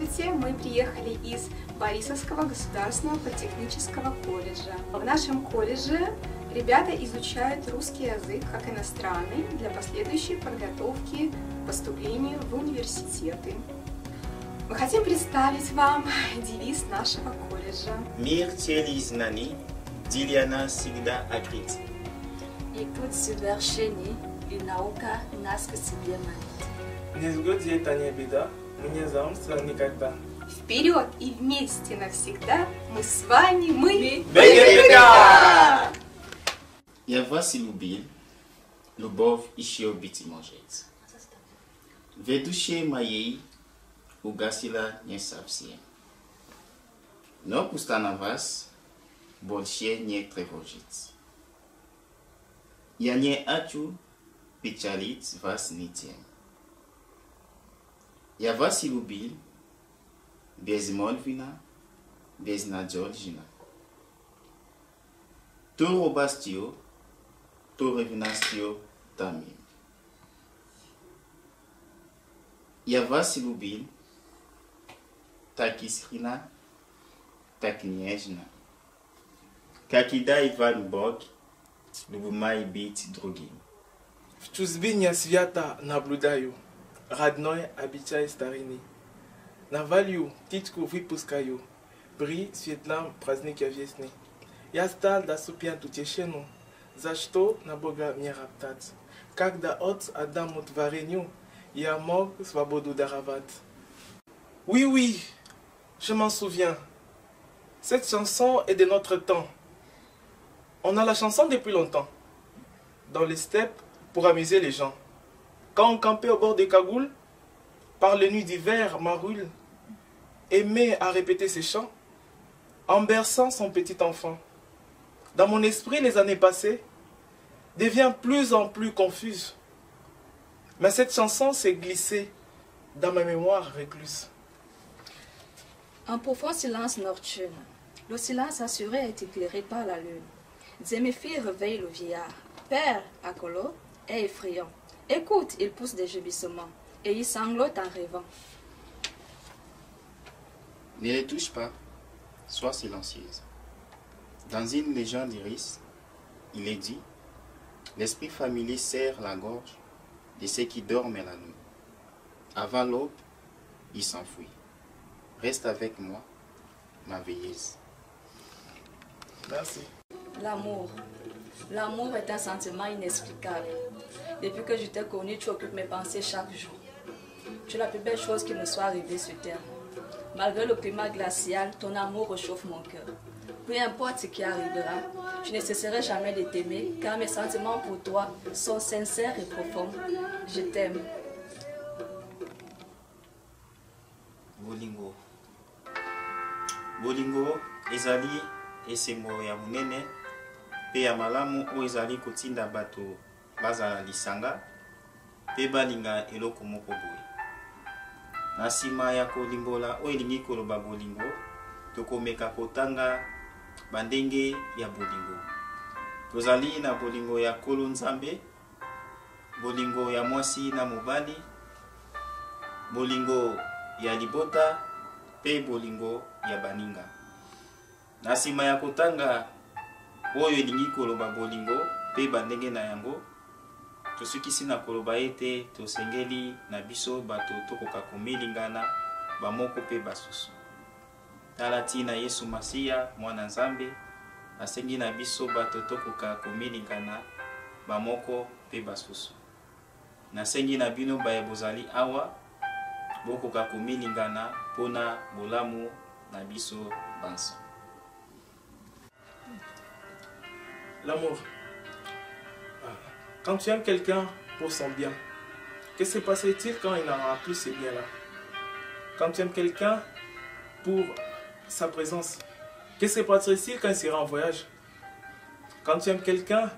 Здравствуйте! Мы приехали из Борисовского государственного политехнического колледжа. В нашем колледже ребята изучают русский язык как иностранный для последующей подготовки к поступлению в университеты. Мы хотим представить вам девиз нашего колледжа. Мир цели знаний, Дилиана всегда открыт. И тут совершений, и наука нас к себе манит. Не сгоди это не беда, мне замысла никогда. Вперед и вместе навсегда мы с вами, мы... Бегерка! Я вас любил, любовь еще обетможет. В душе моей угасила не совсем. Но пуста на вас больше не тревожит. Я не хочу печалить вас ничем. Я вас любил без молвина, без надеждина. То робастio, то ревнастio тамим. Я вас любил так искренно, так нежно. Как и да Иван Бог, любимый быть другим. В чувстве свята наблюдаю, родной обичай старини. На валью птичку выпускаю, при светлом празднике весны. Я стал доступен утешению, за что на Бога мне роптать. Когда от Адаму творению, я мог свободу даровать. Oui, je m'en souviens. Cette chanson est de notre temps. On a la chanson depuis longtemps. Dans les steppes, pour amuser les gens. Quand on campait au bord des cagoules, par les nuits d'hiver, Marule aimait à répéter ses chants, en berçant son petit enfant. Dans mon esprit, les années passées deviennent plus en plus confuses. Mais cette chanson s'est glissée dans ma mémoire récluse. Un profond silence nocturne. Le silence assuré est éclairé par la lune. Des méfies réveillent le vieillard. Père, Akolo, est effrayant. Écoute, il pousse des gémissements et il sanglote en rêvant. Ne les touche pas, sois silencieuse. Dans une légende iris, il est dit, l'esprit familier serre la gorge de ceux qui dorment la nuit. Avant l'aube, il s'enfuit. Reste avec moi, ma veilleuse. Merci. L'amour. L'amour est un sentiment inexplicable. Depuis que je t'ai connu, tu occupes mes pensées chaque jour. Tu es la plus belle chose qui me soit arrivée sur terre. Malgré le climat glacial, ton amour réchauffe mon cœur. Peu importe ce qui arrivera, je ne cesserai jamais de t'aimer, car mes sentiments pour toi sont sincères et profonds. Je t'aime. Bolingo. Bolingo ezali esengo ya munene pe ya malamu o ezali kotinda bato bazala lisanga pe balinga eloko moko boye. Na nsima ya kolimbola o elingi koloba bolingo, tokomeka kotanga bandenge ya bolingo. Tozali na bolingo ya kolo nzambe, bolingo ya mwasi na mobali, bolingo ya libota pe bolingo ya baninga. Na nsima ya kotanga oyo elingi koloba bolingo pe bandenge na yango, tosukisi na koloba ete tosengeli na biso bato tokoka komilingana bamoko pe basusu. Tala tina Yesu Masiya mwana Nzambe asengi na biso bato tokoka komilingana bamoko pe basusu. Nasengi na bino baye bozali awa bokoka komilingana pona bolamu na biso banso. L'amour. Quand tu aimes quelqu'un pour son bien, que se passerait-il quand il n'aura plus ce bien-là? Quand tu aimes quelqu'un pour sa présence, que se passerait-il quand il sera en voyage? Quand tu aimes quelqu'un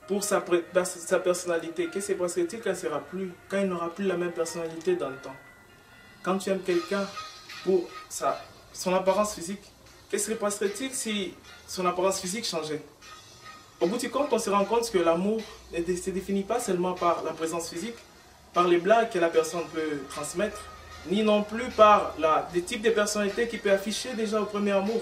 pour sa personnalité, que se passerait-il quand il n'aura plus la même personnalité dans le temps? Quand tu aimes quelqu'un pour son apparence physique, que se passerait-il si son apparence physique changeait? Au bout du compte, on se rend compte que l'amour ne se définit pas seulement par la présence physique, par les blagues que la personne peut transmettre, ni non plus par des types de personnalités qu'il peut afficher déjà au premier amour.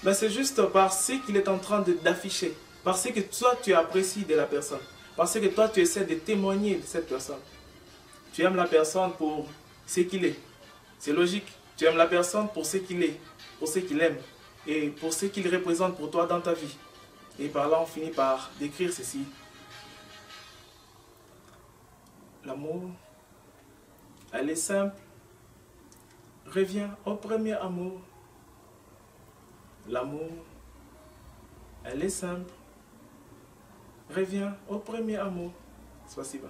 Mais c'est juste par ce qu'il est en train d'afficher, parce que toi tu apprécies de la personne, parce que toi tu essaies de témoigner de cette personne. Tu aimes la personne pour ce qu'il est. C'est logique. Tu aimes la personne pour ce qu'il est, pour ce qu'il aime et pour ce qu'il représente pour toi dans ta vie. Et par là, on finit par décrire ceci. L'amour, elle est simple. Reviens au premier amour. L'amour, elle est simple. Reviens au premier amour. Spasiba.